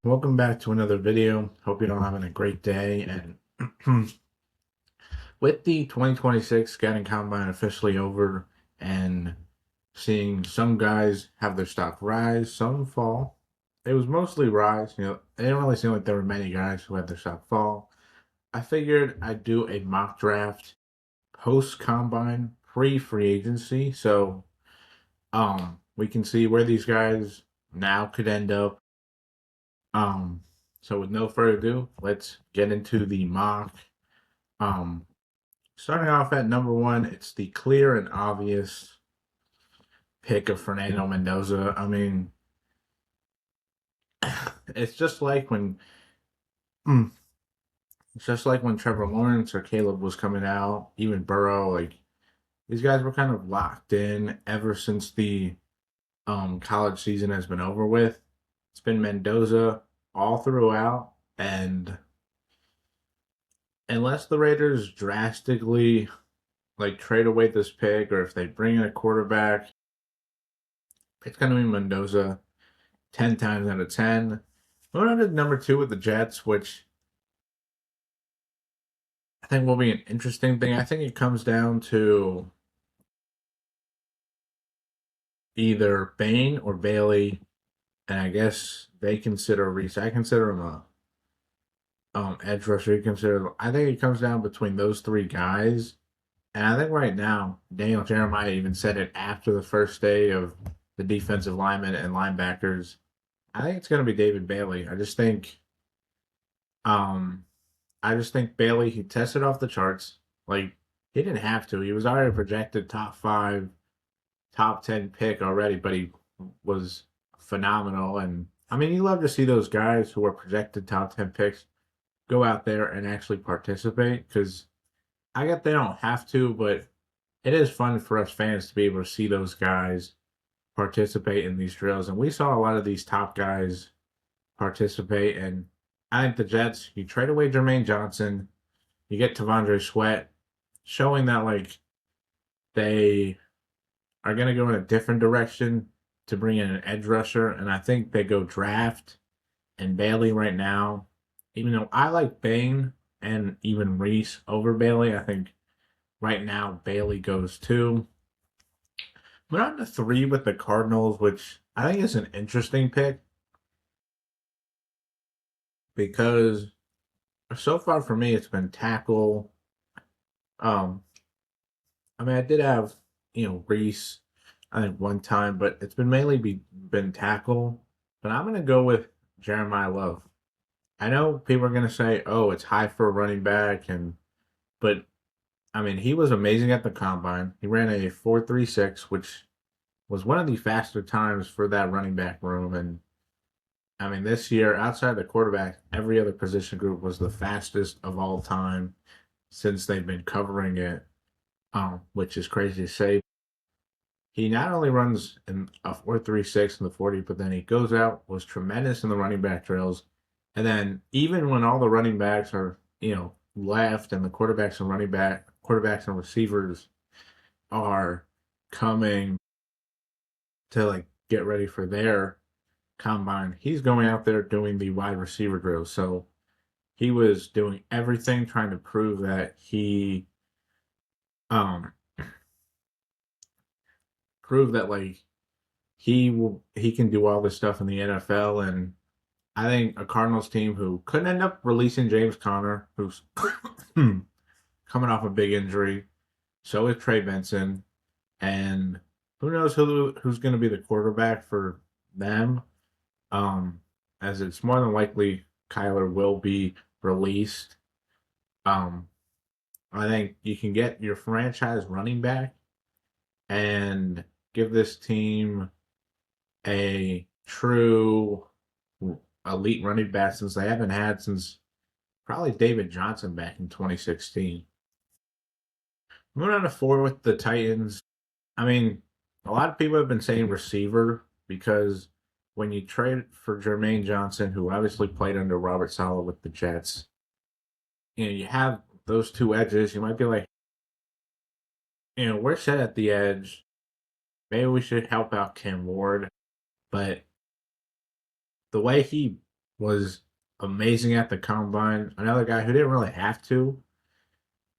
Welcome back to another video. Hope you're all having a great day. And with the 2026 scouting combine officially over and seeing some guys have their stock rise, some fall, it was mostly rise. It didn't really seem like there were many guys who had their stock fall. I figured I'd do a mock draft post combine, pre free agency. So, we can see where these guys now could end up. Um, so with no further ado, let's get into the mock. Um, Starting off at number one, it's the clear and obvious pick of Fernando Mendoza. I mean, it's just like when, mm, it's just like when Trevor Lawrence or Caleb was coming out, even Burrow. Like these guys were kind of locked in ever since the college season has been over with. It's been Mendoza all throughout, and unless the Raiders drastically like trade away this pick or if they bring in a quarterback, it's going to be Mendoza 10 times out of 10. Moving on to number two with the Jets, which I think will be an interesting thing. I think it comes down to either Bain or Bailey, and I guess they consider Reese. I consider him a edge rusher. You consider. I think it comes down between those three guys. And I think right now, Daniel Jeremiah even said it after the first day of the defensive linemen and linebackers. I think it's going to be David Bailey. Um, I just think Bailey, he tested off the charts. Like, he didn't have to. He was already projected top five, top 10 pick already, but he was phenomenal. And I mean, you love to see those guys who are projected top 10 picks go out there and actually participate because I get they don't have to, but it is fun for us fans to be able to see those guys participate in these drills. And we saw a lot of these top guys participate. And I think the Jets, you trade away Jermaine Johnson, you get Tavondre Sweat, showing that like they are going to go in a different direction to bring in an edge rusher. And I think they go draft and Bailey right now. Even though I like Bain and even Reese over Bailey, I think right now Bailey goes two. We're on to three with the Cardinals, which I think is an interesting pick because so far for me it's been tackle. Um, I mean I did have Reese, I think one time, but it's been been tackle. But I'm gonna go with Jeremiah Love. I know people are gonna say, "Oh, it's high for a running back," but I mean he was amazing at the combine. He ran a 4.36, which was one of the faster times for that running back room, and I mean, this year, outside the quarterback, every other position group was the fastest of all time since they've been covering it, which is crazy to say. He not only runs in a 4.36 in the 40, but then he goes out, was tremendous in the running back drills. And then even when all the running backs are, left and the quarterbacks and receivers are coming to like get ready for their combine, he's going out there doing the wide receiver drills. So he was doing everything trying to prove that um like he can do all this stuff in the NFL. And I think a Cardinals team who could end up releasing James Conner, who's coming off a big injury, so is Trey Benson, and who knows who's going to be the quarterback for them. Um, as it's more than likely Kyler will be released. Um, I think you can get your franchise running back and give this team a true elite running back since they haven't had since probably David Johnson back in 2016. Moving on to four with the Titans. I mean, a lot of people have been saying receiver because when you trade for Jermaine Johnson, who obviously played under Robert Saleh with the Jets, you have those two edges. You might be like, we're set at the edge. Maybe we should help out Cam Ward. But the way he was amazing at the combine. Another guy who didn't really have to,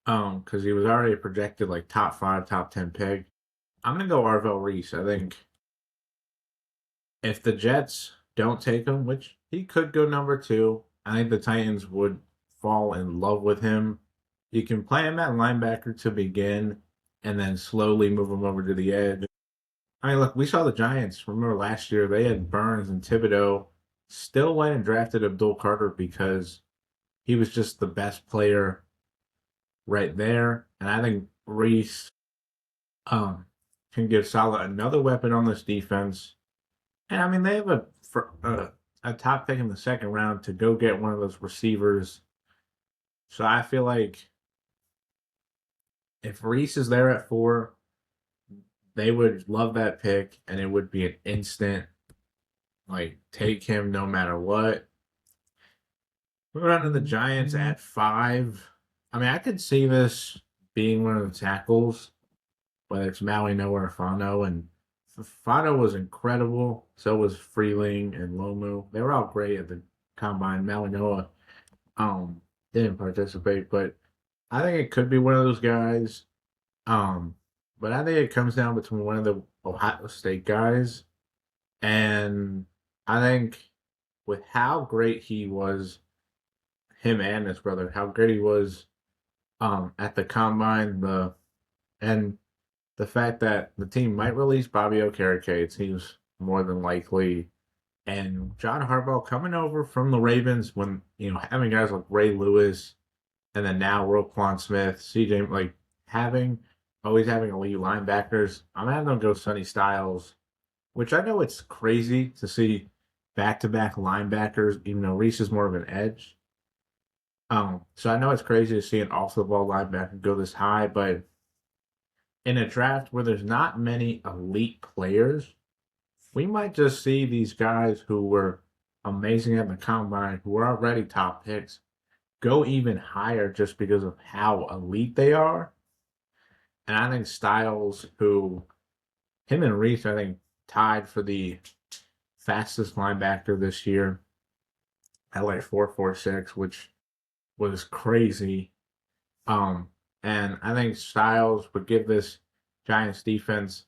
because he was already projected like top five, top 10 pick. I'm gonna go Arvell Reese. I think if the Jets don't take him, which he could go number two, I think the Titans would fall in love with him. You can play him at linebacker to begin and then slowly move him over to the edge. I mean, look, we saw the Giants. Remember last year, they had Burns and Thibodeau. Still went and drafted Abdul Carter because he was just the best player right there. And I think Reese um, can give Salah another weapon on this defense. And I mean, they have a top pick in the second round to go get one of those receivers. So I feel like if Reese is there at four, they would love that pick, and it would be an instant like take him no matter what. Moving on to the Giants at five. I mean, I could see this being one of the tackles, whether it's Maui Noah or Fano, and Fano was incredible. So was Freeling and Lomu. They were all great at the combine. Maui Noah didn't participate, but I think it could be one of those guys. Um, but I think it comes down between one of the Ohio State guys, and I think with how great he was, him and his brother, how great he was at the combine, and the fact that the team might release Bobby Okereke, it seems more than likely. And John Harbaugh coming over from the Ravens when, having guys like Ray Lewis and then now Roquan Smith, CJ, like always having elite linebackers. I'm having them go Sonny Styles, which I know it's crazy to see back to back linebackers, even though Reese is more of an edge. So I know it's crazy to see an off the ball linebacker go this high, but in a draft where there's not many elite players, we might just see these guys who were amazing at the combine, who were already top picks, go even higher just because of how elite they are. And I think Styles, him and Reese, I think, tied for the fastest linebacker this year at like 4.46, which was crazy. And I think Styles would give this Giants defense,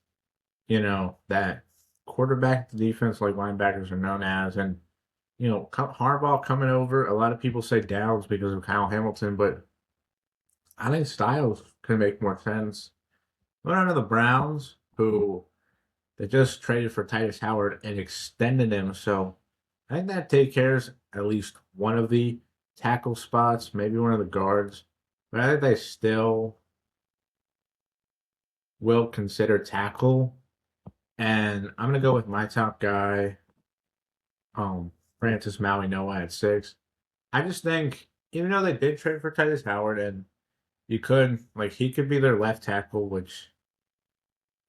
that quarterback defense like linebackers are known as. And, Harbaugh coming over, a lot of people say Downs because of Kyle Hamilton, but I think Styles can make more sense. Went on to the Browns, who they just traded for Titus Howard and extended him. So I think that takes care of at least one of the tackle spots, maybe one of the guards. But I think they still will consider tackle. And I'm gonna go with my top guy, Francis Maui Noah at six. I just think, even though they did trade for Titus Howard, and he could be their left tackle, which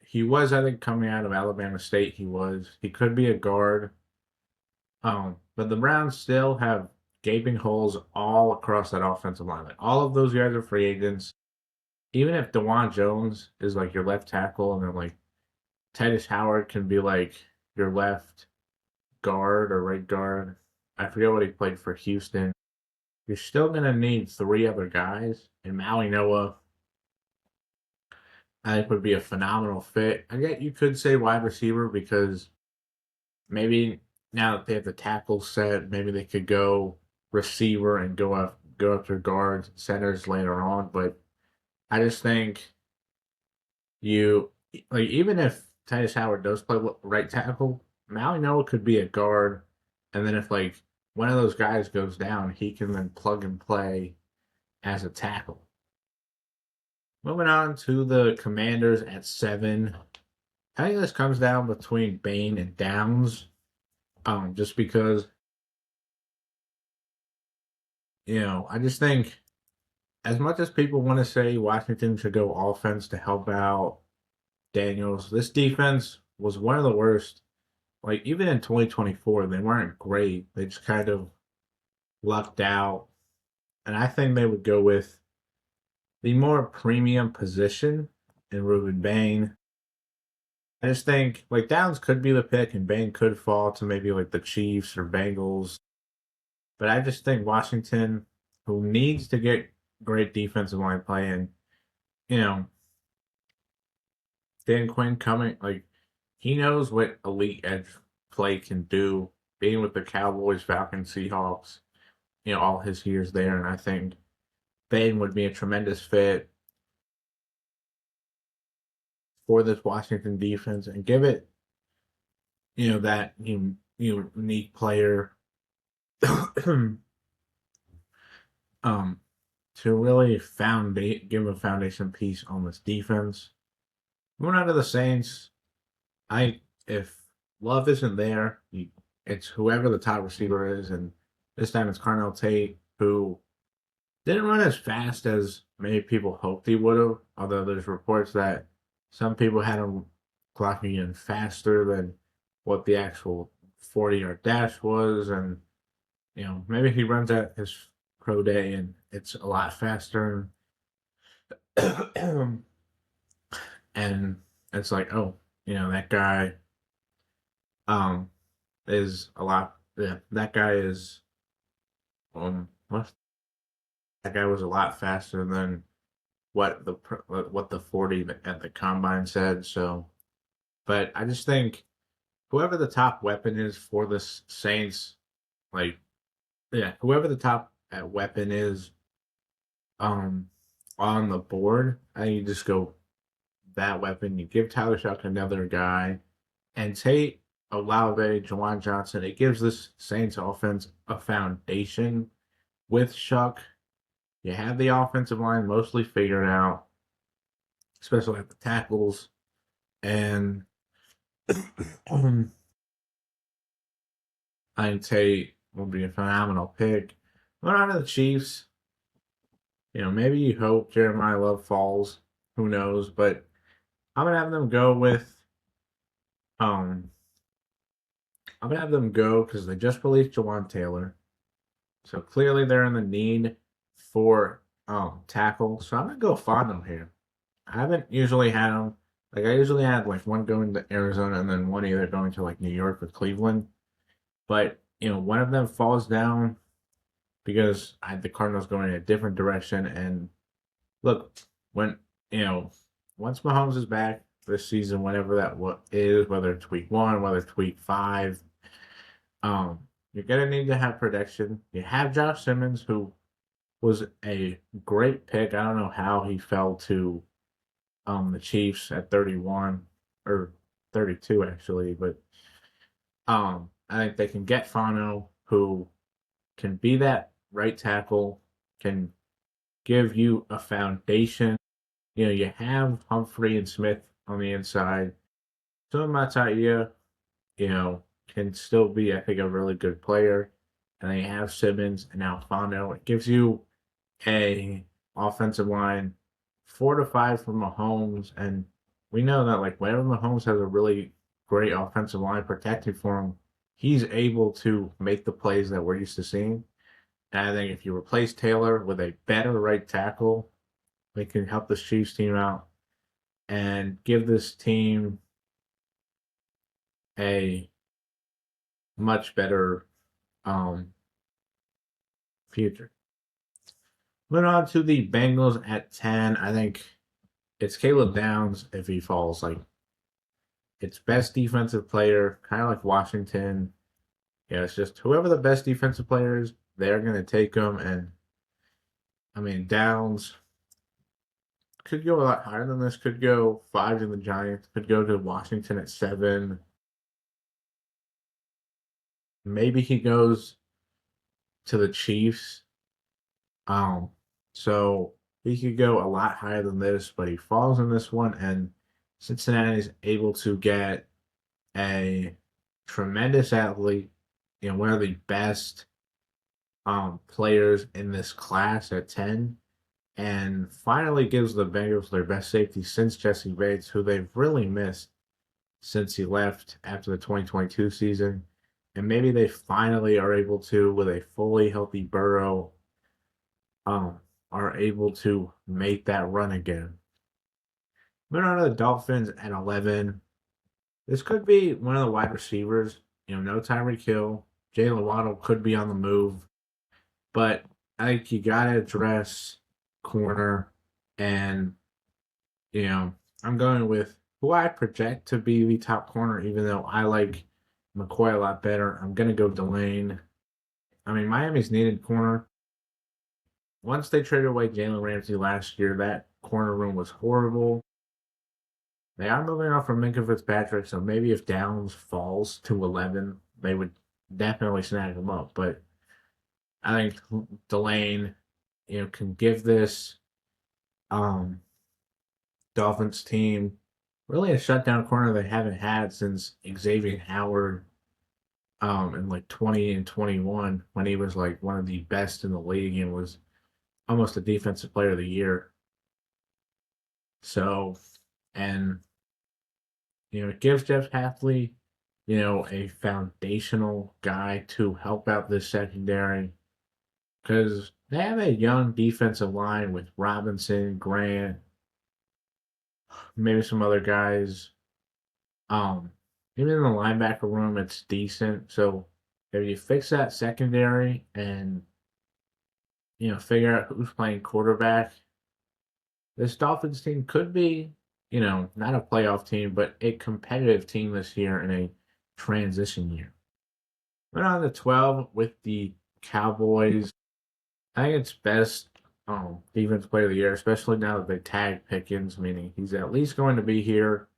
he was, I think, coming out of Alabama State. He could be a guard. But the Browns still have gaping holes all across that offensive line. Like, all of those guys are free agents. Even if DeJuan Jones is like your left tackle, and then like Titus Howard can be like your left guard or right guard. I forget what he played for Houston. You're still gonna need three other guys, and Maui Noah, I think, would be a phenomenal fit. I get you could say wide receiver because maybe now that they have the tackle set, maybe they could go receiver and go after guards and centers later on. But I just think you like, even if Titus Howard does play right tackle, Maui Noah could be a guard, and then if like one of those guys goes down, he can then plug and play as a tackle. Moving on to the Commanders at seven. I think this comes down between Bain and Downs. Just because, I just think as much as people want to say Washington should go offense to help out Daniels, this defense was one of the worst. Like, even in 2024, they weren't great. They just kind of lucked out. And I think they would go with the more premium position in Ruben Bain. I just think like Downs could be the pick and Bain could fall to maybe like the Chiefs or Bengals. But I just think Washington, who needs to get great defensive line play, and you know, Dan Quinn coming, like he knows what elite edge play can do. Being with the Cowboys, Falcons, Seahawks, all his years there, and I think Bain would be a tremendous fit for this Washington defense and give it, that unique player um to really give a foundation piece on this defense. Moving on to the Saints, I if Love isn't there, it's whoever the top receiver is, and this time it's Carnell Tate, who didn't run as fast as many people hoped he would have. Although there's reports that some people had him clocking in faster than what the actual 40-yard dash was, and maybe he runs at his pro day and it's a lot faster. And it's like, oh, that guy um is a lot. Yeah, that guy is what? That guy was a lot faster than what the 40 at the combine said. So, but I just think whoever the top weapon is for the Saints, like yeah, whoever the top weapon is, um, on the board, I think you just go that weapon. You give Tyler Shuck another guy, and Tate, Olave, Jawan Johnson. It gives this Saints offense a foundation. With Shuck, you have the offensive line mostly figured out, especially at the tackles, and I think Tate will be a phenomenal pick. Going on to the Chiefs, maybe you hope Jeremiah Love falls. Who knows? But I'm gonna have them go with um I'm gonna have them go because they just released Jawan Taylor. So clearly they're in the need for tackle. So I'm gonna go Fondo here. I haven't usually had them. Like I usually had like one going to Arizona and then one either going to like New York or Cleveland. But one of them falls down because I had the Cardinals going in a different direction. And look, when once Mahomes is back this season, whatever that is, whether it's week 1, whether it's week 5, you're gonna need to have protection. You have Josh Simmons, who was a great pick. I don't know how he fell to the Chiefs at 31 or 32 actually, but I think they can get Fano, who can be that right tackle, can give you a foundation. You have Humphrey and Smith on the inside. So Mataia, can still be, I think, a really good player. And then you have Simmons and now Fano. It gives you a offensive line fortified for Mahomes. And we know that like whenever Mahomes has a really great offensive line protecting for him, he's able to make the plays that we're used to seeing. And I think if you replace Taylor with a better right tackle, we can help this Chiefs team out and give this team a much better future. Moving on to the Bengals at 10. I think it's Caleb Downs if he falls. Like it's best defensive player, kind of like Washington. It's just whoever the best defensive player is, they're gonna take them. And I mean Downs could go a lot higher than this. Could go 5 to the Giants. Could go to Washington at 7. Maybe he goes to the Chiefs. So he could go a lot higher than this, but he falls in this one, and Cincinnati is able to get a tremendous athlete, one of the best players in this class at 10, and finally gives the Bengals their best safety since Jesse Bates, who they've really missed since he left after the 2022 season. And maybe they finally are able to, with a fully healthy Burrow, are able to make that run again. Moving on to the Dolphins at 11. This could be one of the wide receivers. No Tyreek Hill. Jalen Waddle could be on the move. but I think you gotta address corner, and you know I'm going with who I project to be the top corner, even though I like McCoy a lot better. I'm gonna go Delane. I mean, Miami's needed corner. Once they traded away Jalen Ramsey last year, that corner room was horrible. They are moving off from Minka Fitzpatrick, so maybe if Downs falls to 11, they would definitely snag him up. But I think Delane, can give this um, Dolphins team really a shutdown corner they haven't had since Xavier Howard in like 20 and 21 when he was like one of the best in the league and was almost a defensive player of the year. So, and it gives Jeff Hafley, a foundational guy to help out this secondary because they have a young defensive line with Robinson, Grant, maybe some other guys. Um, Even in the linebacker room, it's decent. So if you fix that secondary and figure out who's playing quarterback, this Dolphins team could be, not a playoff team, but a competitive team this year in a transition year. Went on to 12 with the Cowboys. I think it's best defense player of the year, especially now that they tagged Pickens, meaning he's at least going to be here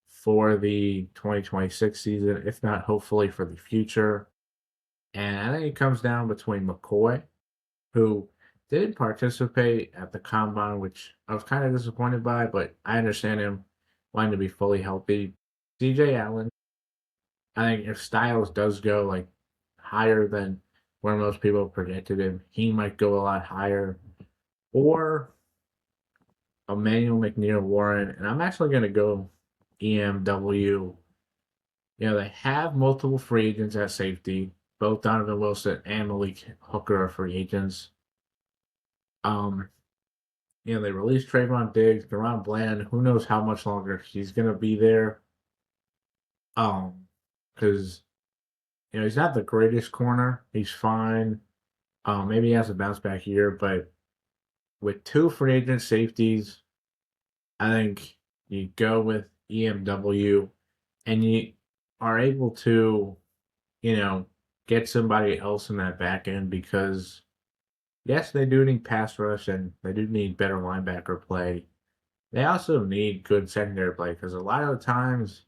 for the 2026 season, if not hopefully for the future. And I think it comes down between McCoy, who did participate at the combine, which I was kind of disappointed by, but I understand him wanting to be fully healthy. CJ Allen, I think if Styles does go like higher than where most people predicted him, he might go a lot higher. Or Emmanuel McNeil Warren, and I'm actually going to go EMW. They have multiple free agents at safety. Both Donovan Wilson and Malik Hooker are free agents. Um, they released Trayvon Diggs, Deron Bland. Who knows how much longer he's gonna be there? Because he's not the greatest corner. He's fine. Maybe he has a bounce back year, but with two free agent safeties, I think you go with EMW, and you are able to, you know, get somebody else in that back end because yes, they do need pass rush and they do need better linebacker play. They also need good secondary play because a lot of the times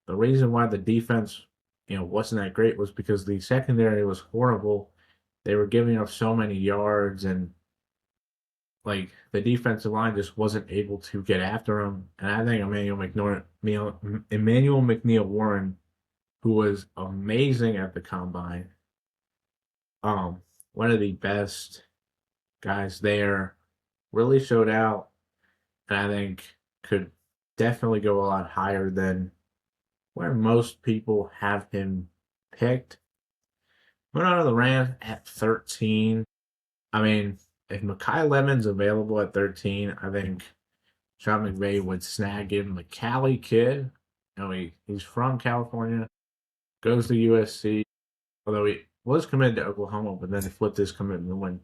the reason why the defense, wasn't that great was because the secondary was horrible. They were giving up so many yards and like the defensive line just wasn't able to get after him. And I think Emmanuel McNeil Warren, who was amazing at the combine, um, one of the best guys there, really showed out, and I think could definitely go a lot higher than where most people have him picked. Went on to the Rams at 13. I mean, if Mekhi Lemon's available at 13, I think Sean McVay would snag him. The Cali kid, he's from California, goes to USC, although he was committed to Oklahoma, but then he flipped his commitment when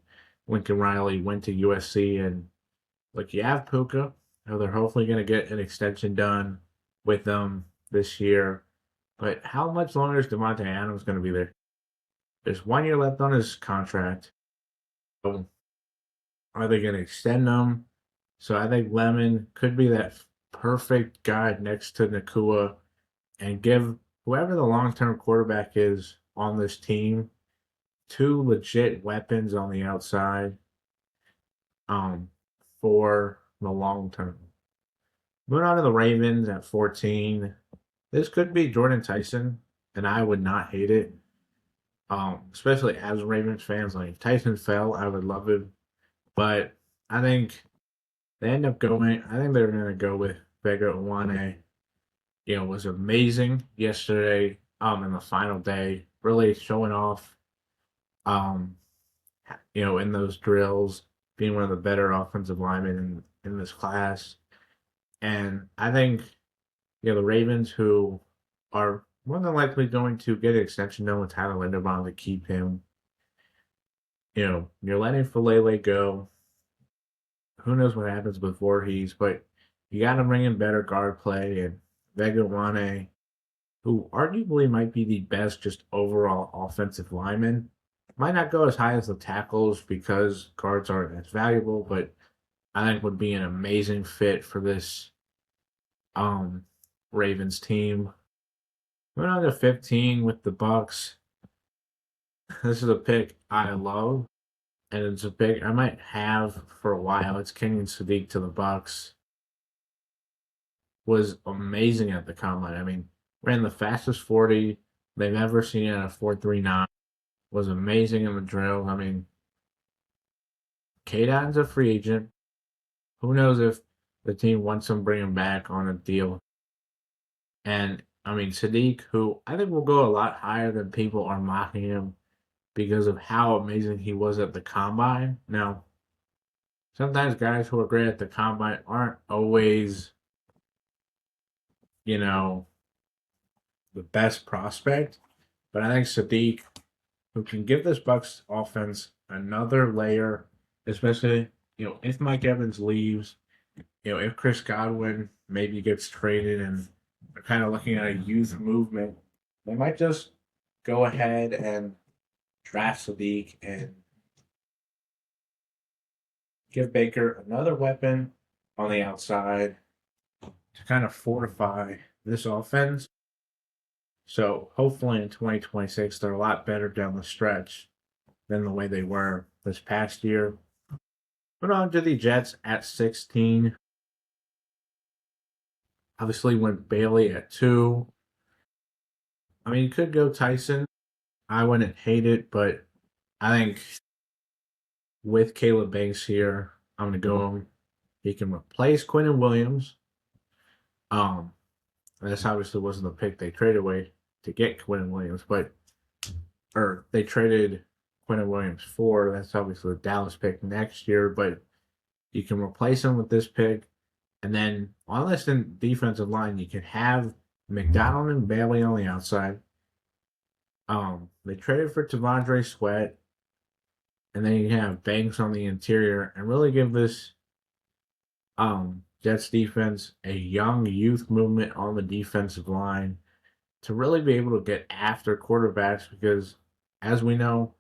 Lincoln Riley went to USC. And like you have Puka, they're hopefully going to get an extension done with them this year. But how much longer is Devontae Adams going to be there? There's 1 year left on his contract. So are they going to extend them? So I think Lemon could be that perfect guy next to Nakua and give whoever the long term quarterback is on this team two legit weapons on the outside um, for the long term. Moving on to the Ravens at 14. This could be Jordan Tyson, and I would not hate it. Especially as Ravens fans, like if Tyson fell, I would love it. But I think they end up going. I think they're going to go with Vega Uwane. Was amazing yesterday. In the final day, really showing off. Um, in those drills, being one of the better offensive linemen in this class, and I think the Ravens, who are more than likely going to get an extension done with Tyler Linderbaum to keep him. You're letting Falele go. Who knows what happens with Voorhees, but you got to bring in better guard play and Vegawane, who arguably might be the best just overall offensive lineman. Might not go as high as the tackles because guards aren't as valuable, but I think would be an amazing fit for this um Ravens team. We're on to 15 with the Bucks. This is a pick I love, and it's a pick I might have for a while. It's Kenyon Sadiq to the Bucks. Was amazing at the combine. I mean, ran the fastest 40 they've ever seen at a 4.39. Was amazing in the drill. I mean, Kadon's a free agent. Who knows if the team wants him, bring him back on a deal. And I mean, Sadiq, who I think will go a lot higher than people are mocking him because of how amazing he was at the combine. Now, sometimes guys who are great at the combine aren't always, you know, the best prospect. But I think Sadiq, who can give this Bucks offense another layer, especially, if Mike Evans leaves, if Chris Godwin maybe gets traded and they're kind of looking at a youth movement, they might just go ahead and draft Sadiq and give Baker another weapon on the outside to kind of fortify this offense. So hopefully in 2026, they're a lot better down the stretch than the way they were this past year. But on to the Jets at 16. Obviously went Bailey at 2. I mean, you could go Tyson. I wouldn't hate it, but I think with Caleb Banks here, I'm going to go him. He can replace Quinnen Williams. This obviously wasn't the pick they traded away to get Quinnen Williams, or they traded Quinnen Williams for. That's obviously the Dallas pick next year, but you can replace him with this pick. And then on this defensive line, you can have McDonald and Bailey on the outside. They traded for Tavondre Sweat, and then you have Banks on the interior, and really give this Jets defense a young youth movement on the defensive line to really be able to get after quarterbacks because, as we know,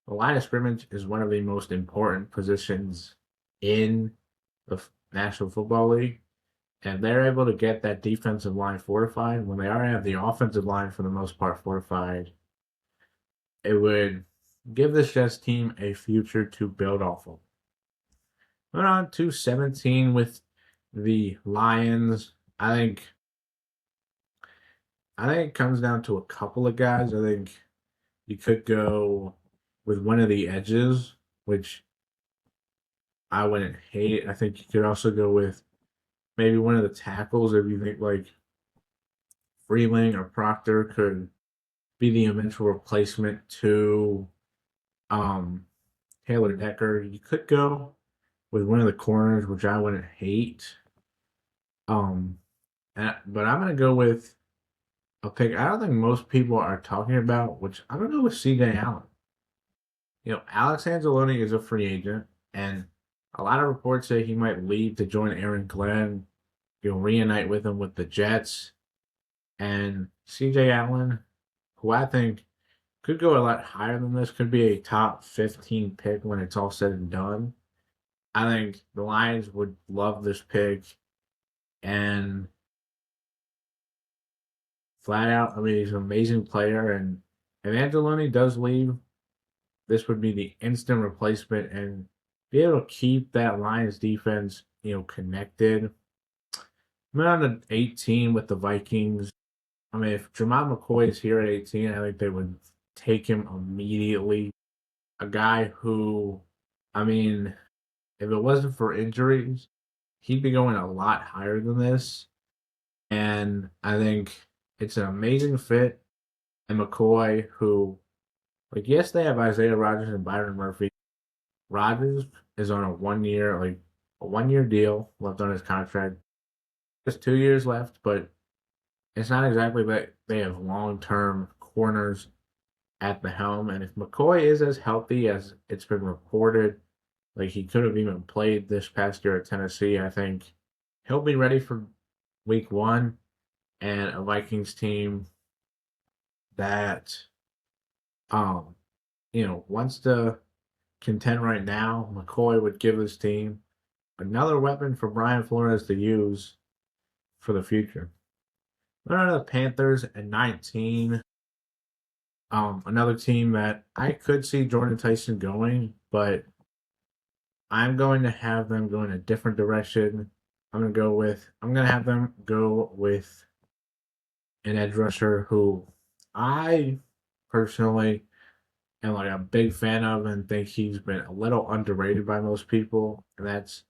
the line of scrimmage is one of the most important positions in the National Football League. And they're able to get that defensive line fortified when they already have the offensive line for the most part fortified. It would give this Jets team a future to build off of. Went on to 17 with the Lions. I think it comes down to a couple of guys. I think you could go with one of the edges, which I wouldn't hate. I think you could also go with maybe one of the tackles if you think like Freeling or Proctor could be the eventual replacement to Taylor Decker. You could go with one of the corners, which I wouldn't hate. But I'm gonna go with a pick I don't think most people are talking about, which I'm gonna go with CJ Allen. Alex Anzalone is a free agent, and a lot of reports say he might leave to join Aaron Glenn. Reunite with him with the Jets. And CJ Allen, who I think could go a lot higher than this, could be a top 15 pick when it's all said and done. I think the Lions would love this pick. And flat out, I mean, he's an amazing player. And if Angeloni does leave, this would be the instant replacement and be able to keep that Lions defense, connected. I'm on to 18 with the Vikings. I mean, if Jamal McCoy is here at 18, I think they would take him immediately. A guy who, I mean, if it wasn't for injuries, he'd be going a lot higher than this. And I think it's an amazing fit. And McCoy, who, yes, they have Isaiah Rodgers and Byron Murphy. Rodgers is on a 1 year deal left on his contract. Just 2 years left, but it's not exactly that they have long-term corners at the helm. And if McCoy is as healthy as it's been reported, like he could have even played this past year at Tennessee, I think he'll be ready for week one and a Vikings team that um wants to contend right now. McCoy would give his team another weapon for Brian Flores to use for the future. The Panthers at 19. Another team that I could see Jordan Tyson going, but I'm going to have them go in a different direction. I'm gonna have them go with an edge rusher who I personally am like a big fan of and think he's been a little underrated by most people, and that's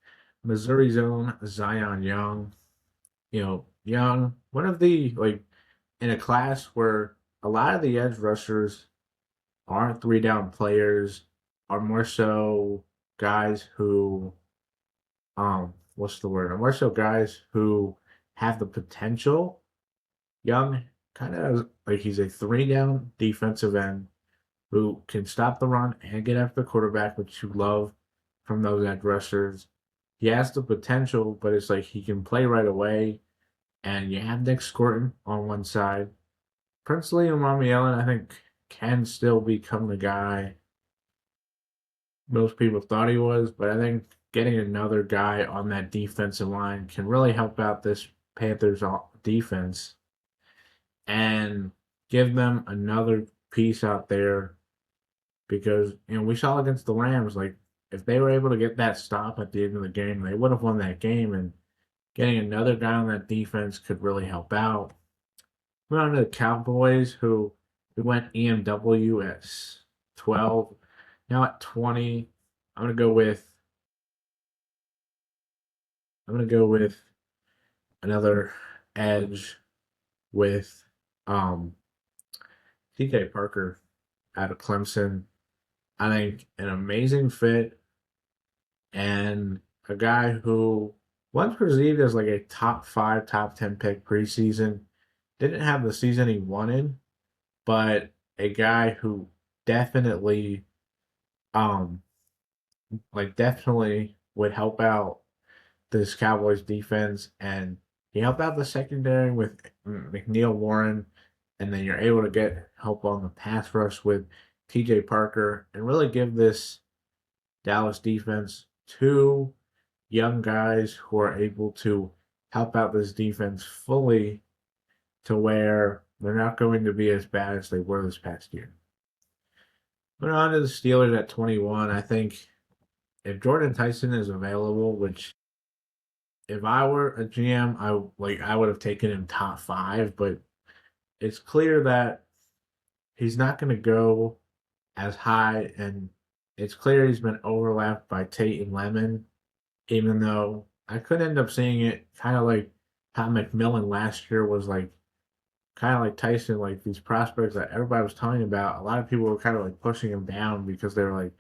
Missouri's own Zion Young. Young, one of the like in a class where a lot of the edge rushers aren't three down players, are more so guys who what's the word? Are more so guys who have the potential. Young kind of like he's a three down defensive end who can stop the run and get after the quarterback, which you love from those edge rushers. He has the potential, but it's like he can play right away. And you have Nick Scorton on one side. Princely and Mommy Ellen, I think, can still become the guy most people thought he was, but I think getting another guy on that defensive line can really help out this Panthers defense and give them another piece out there because we saw against the Rams, like if they were able to get that stop at the end of the game, they would have won that game, and getting another guy on that defense could really help out. We're on to the Cowboys, who we went EMW at 12. Now at 20, I'm gonna go with I'm gonna go with another edge with um TJ Parker out of Clemson. I think an amazing fit and a guy who once perceived as like a top five, top 10 pick preseason, didn't have the season he wanted, but a guy who definitely definitely would help out this Cowboys defense, and he helped out the secondary with McNeil Warren, and then you're able to get help on the pass rush with TJ Parker, and really give this Dallas defense two young guys who are able to help out this defense fully to where they're not going to be as bad as they were this past year. But on to the Steelers at 21, I think if Jordan Tyson is available, which if I were a GM, I would have taken him top five, but it's clear that he's not going to go as high, and it's clear he's been overlapped by Tate and Lemon, even though I could end up seeing it kind of like how McMillan last year was like kind of like Tyson, like these prospects that everybody was talking about. A lot of people were kind of like pushing him down because they were like,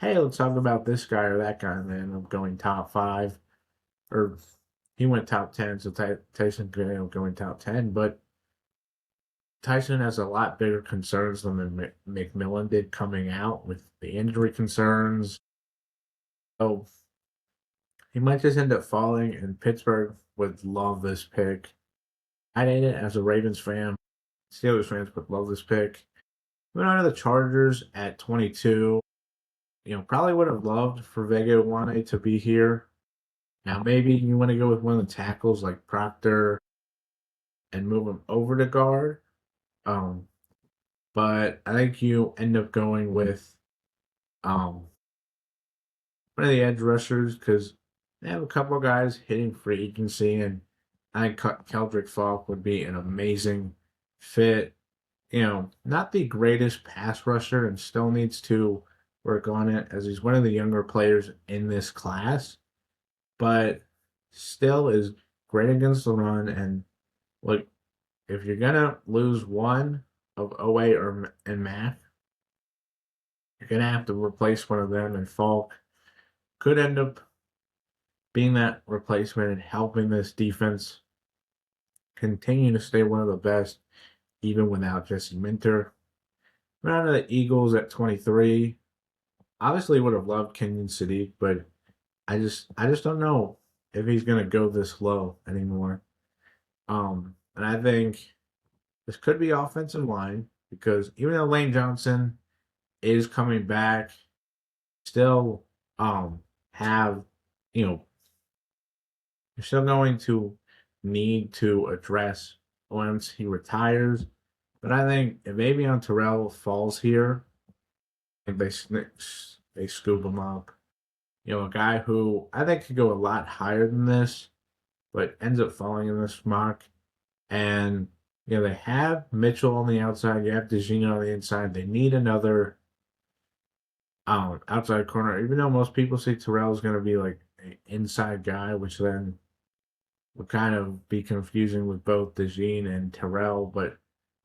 hey, let's talk about this guy or that guy, and then end up going top five. Or he went top 10, so Tyson could end up going top 10. But Tyson has a lot bigger concerns than McMillan did coming out with the injury concerns. So he might just end up falling, and Pittsburgh would love this pick. I hate it as a Ravens fan. Steelers fans would love this pick. Went on to the Chargers at 22. Probably would have loved for Vega Wane to be here. Now, maybe you want to go with one of the tackles like Proctor and move him over to guard. Um, but I think you end up going with um, one of the edge rushers because they have a couple of guys hitting free agency, and I think Keldrick Falk would be an amazing fit. Not the greatest pass rusher and still needs to work on it as he's one of the younger players in this class, but still is great against the run. And like, if you're gonna lose one of OA and Mac, you're gonna have to replace one of them, and Falk could end up being that replacement and helping this defense continue to stay one of the best, even without Jesse Minter. Round of the Eagles at 23. Obviously, would have loved Kenyon City, but I just don't know if he's gonna go this low anymore. And I think this could be offensive line because even though Lane Johnson is coming back, still have you know you're still going to need to address once he retires. But I think if Avion Terrell falls here, and they scoop him up. A guy who I think could go a lot higher than this, but ends up falling in this mock. And they have Mitchell on the outside. You have DeGino on the inside. They need another outside corner. Even though most people say Terrell is going to be like an inside guy, which then would kind of be confusing with both DeGene and Terrell. But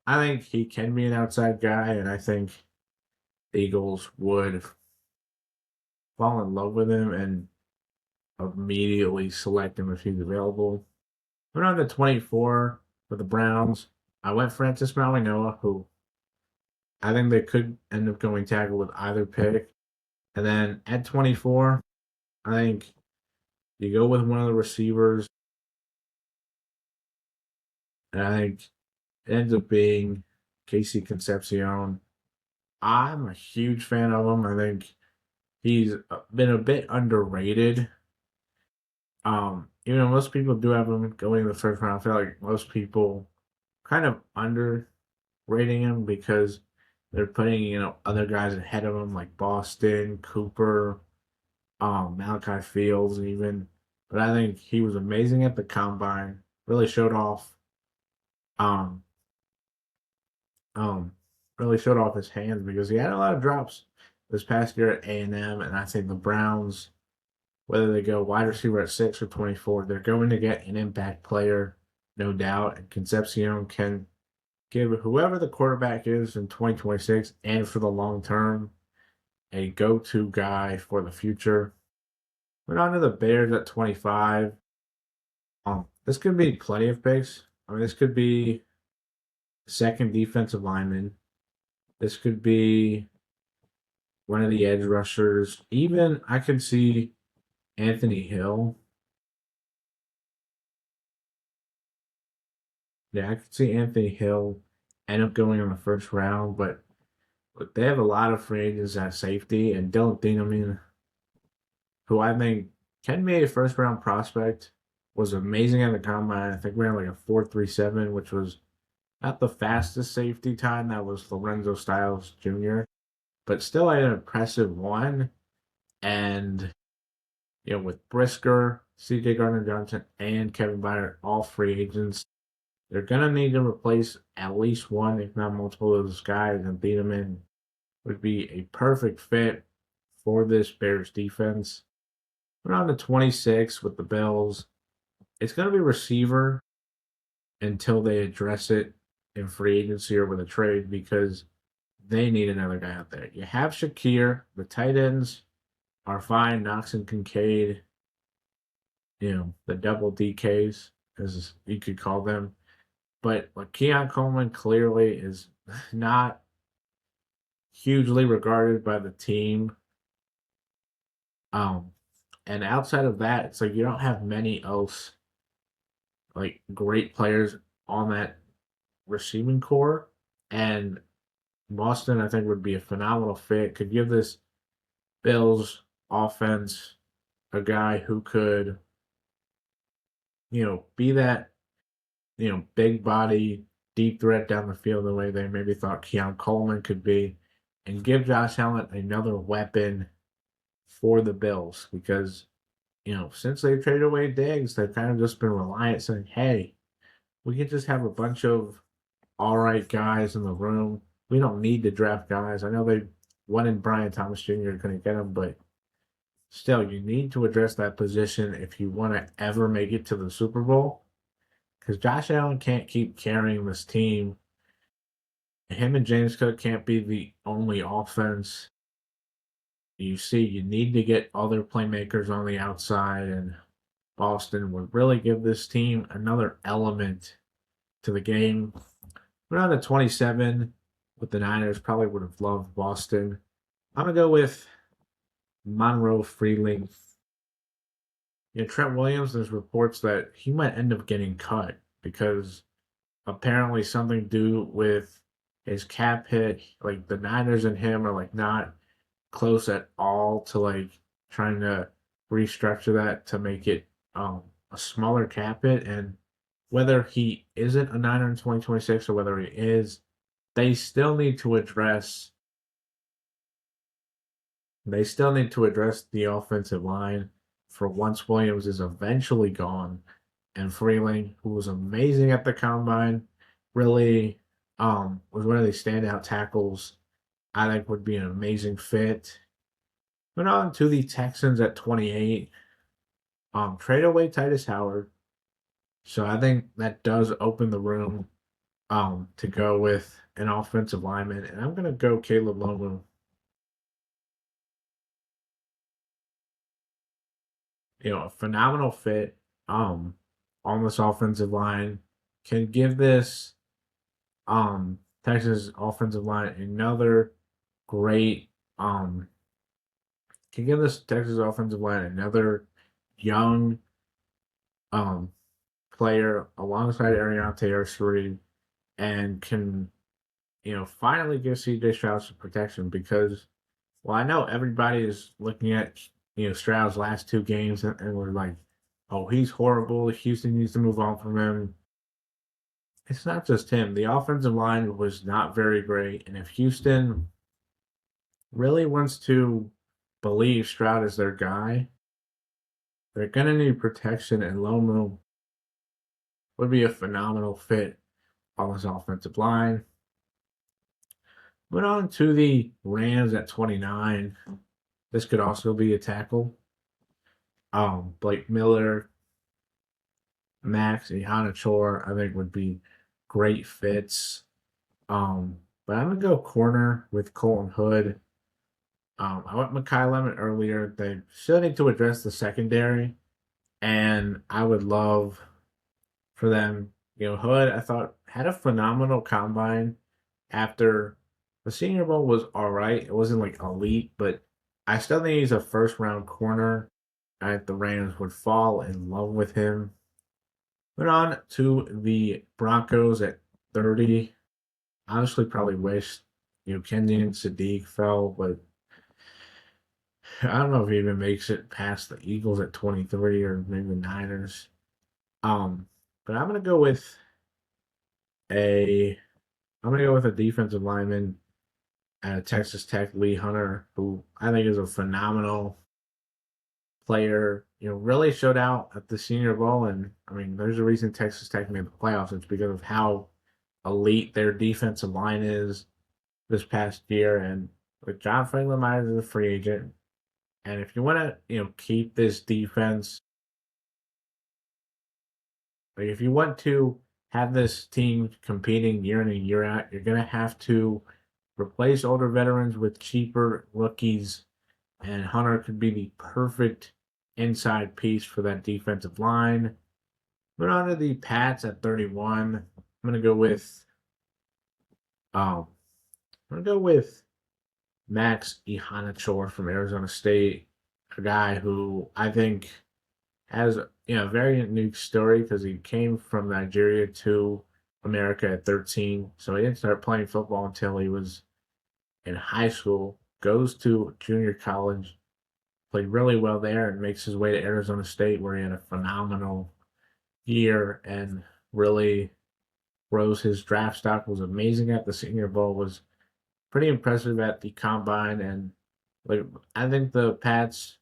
I think he can be an outside guy, and I think the Eagles would fall in love with him and immediately select him if he's available. Went on to 24 for the Browns. I went Francis Mauigoa, who I think they could end up going tackle with either pick. And then at 24, I think you go with one of the receivers. And I think it ends up being Casey Concepcion. I'm a huge fan of him. I think he's been a bit underrated. Even though most people do have him going in the first round, I feel like most people kind of underrating him because they're putting, other guys ahead of him like Boston, Cooper, Malachi Fields, even. But I think he was amazing at the combine. Really showed off, um, um, really showed off his hands because he had a lot of drops this past year at A&M, and I think the Browns, whether they go wide receiver at 6 or 24, they're going to get an impact player, no doubt. And Concepcion can give whoever the quarterback is in 2026 and for the long term a go-to guy for the future. Went on to the Bears at 25. This could be plenty of picks. I mean, this could be second defensive lineman. This could be one of the edge rushers. Even I could see Anthony Hill. Yeah, I could see Anthony Hill end up going in the first round, but they have a lot of free agents at safety, and Dylan Thieneman, who I think can be a first round prospect, was amazing at the combine. I think we ran like a 4.37, which was not the fastest safety time. That was Lorenzo Styles Jr., but still an impressive one. And with Brisker, C.J. Gardner Johnson, and Kevin Byard, all free agents, they're gonna need to replace at least one, if not multiple, of those guys. And Thieneman would be a perfect fit for this Bears defense. We're on to 26 with the Bills. It's going to be receiver until they address it in free agency or with a trade because they need another guy out there. You have Shakir. The tight ends are fine. Knox and Kincaid, the double DKs, as you could call them. But Keon Coleman clearly is not hugely regarded by the team. And outside of that, it's like you don't have many else like great players on that receiving core. And Boston, I think, would be a phenomenal fit. Could give this Bills offense a guy who could, be that, big body, deep threat down the field the way they maybe thought Keon Coleman could be, and give Josh Allen another weapon for the Bills because, since they traded away Diggs, they've kind of just been reliant saying, hey, we can just have a bunch of all right guys in the room. We don't need to draft guys. I know they wanted Brian Thomas Jr. couldn't get him, but still, you need to address that position if you want to ever make it to the Super Bowl. Because Josh Allen can't keep carrying this team. Him and James Cook can't be the only offense. You need to get other playmakers on the outside, and Boston would really give this team another element to the game. We're on to 27 with the Niners. Probably would have loved Boston. I'm gonna go with Monroe Freeling. Trent Williams. There's reports that he might end up getting cut because apparently something to do with his cap hit. Like the Niners and him are like not close at all to like trying to restructure that to make it a smaller cap hit. And whether he isn't a Niner in 2026 or whether he is, they still need to address they still need to address the offensive line for once Williams is eventually gone. And Freeling, who was amazing at the combine, really was one of the standout tackles I think would be an amazing fit. Went on to the Texans at 28. Trade away Titus Howard. So I think that does open the room to go with an offensive lineman. And I'm gonna go Caleb Lomu. A phenomenal fit um on this offensive line. Can give this Texas offensive line another great can give this Texas offensive line another young um player alongside Ariante Arcery and can finally give CJ Stroud some protection because well I know everybody is looking at Stroud's last two games and we're like, oh, he's horrible. Houston needs to move on from him. It's not just him. The offensive line was not very great, and if Houston really wants to believe Stroud is their guy, they're gonna need protection, and Lomu would be a phenomenal fit on this offensive line. Went on to the Rams at 29. This could also be a tackle. Blake Miller, Max Ihanachor, I think would be great fits. But I'm gonna go corner with Colton Hood. I went Makai Lemon earlier. They still need to address the secondary, and I would love for them. Hood, I thought, had a phenomenal combine after the Senior Bowl was all right. It wasn't like elite, but I still think he's a first round corner. I think the Rams would fall in love with him. Went on to the Broncos at 30. Honestly, probably wish Kenyon Sadiq fell, but I don't know if he even makes it past the Eagles at 23 or maybe the Niners. But a I'm gonna go with a defensive lineman at Texas Tech, Lee Hunter, who I think is a phenomenal player. Really showed out at the Senior Bowl, and I mean, there's a reason Texas Tech made the playoffs. It's because of how elite their defensive line is this past year. And with John Franklin Myers as a free agent, and if you want to, keep this defense, like if you want to have this team competing year in and year out, you're gonna have to replace older veterans with cheaper rookies, and Hunter could be the perfect inside piece for that defensive line. Moving on to the Pats at 31. Um I'm gonna go with Max Ihanachor from Arizona State, a guy who I think has a very unique story because he came from Nigeria to America at 13, so he didn't start playing football until he was in high school. Goes to junior college, played really well there, and makes his way to Arizona State, where he had a phenomenal year and really rose his draft stock. Was amazing at the Senior Bowl. Was pretty impressive at the combine, and like I think the Pats.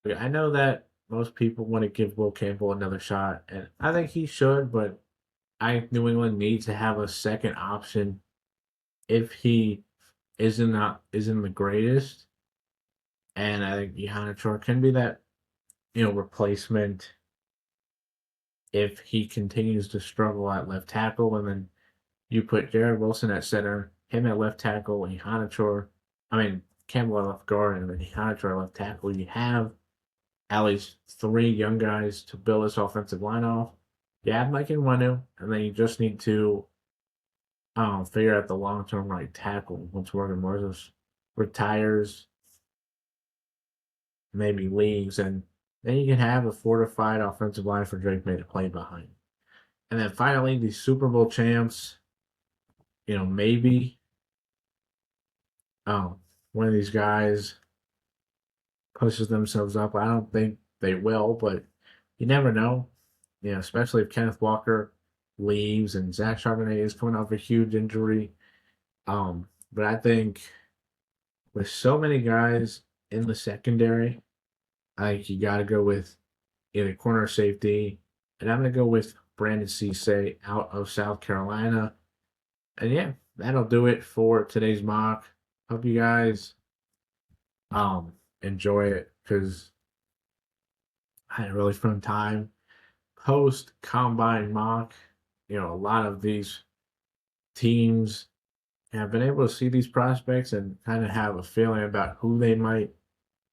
Like, I know that most people want to give Will Campbell another shot, and I think he should, but I think New England needs to have a second option if he isn't the greatest. And I think Ihanachor can be that replacement if he continues to struggle at left tackle, and then you put Jared Wilson at center, him at left tackle, and Campbell at left guard, and then Ihanachor at left tackle. You have at least three young guys to build this offensive line off. You have Mike Nwanu, and then you just need to figure out the long term right tackle once Morgan Moses retires, maybe leaves, and then you can have a fortified offensive line for Drake May to play behind. And then finally, the Super Bowl champs, maybe um, one of these guys pushes themselves up. I don't think they will, but you never know. Especially if Kenneth Walker leaves and Zach Charbonnet is coming off a huge injury. But I think with so many guys in the secondary, I think you got to go with either corner safety, and I'm going to go with Brandon Cisse out of South Carolina. And yeah, that'll do it for today's mock. Hope you guys enjoy it because I had a really fun time. Post combine mock, a lot of these teams have been able to see these prospects and kind of have a feeling about who they might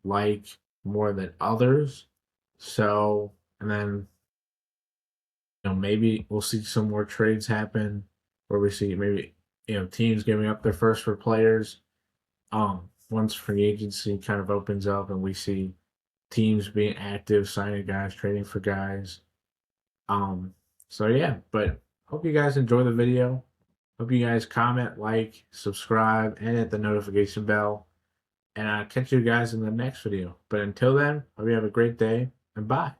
like more than others. So, and then maybe we'll see some more trades happen where we see maybe teams giving up their first for players. Once free agency kind of opens up and we see teams being active, signing guys, trading for guys. So yeah, but hope you guys enjoy the video. Hope you guys comment, like, subscribe, and hit the notification bell. And I'll catch you guys in the next video. But until then, hope you have a great day and bye.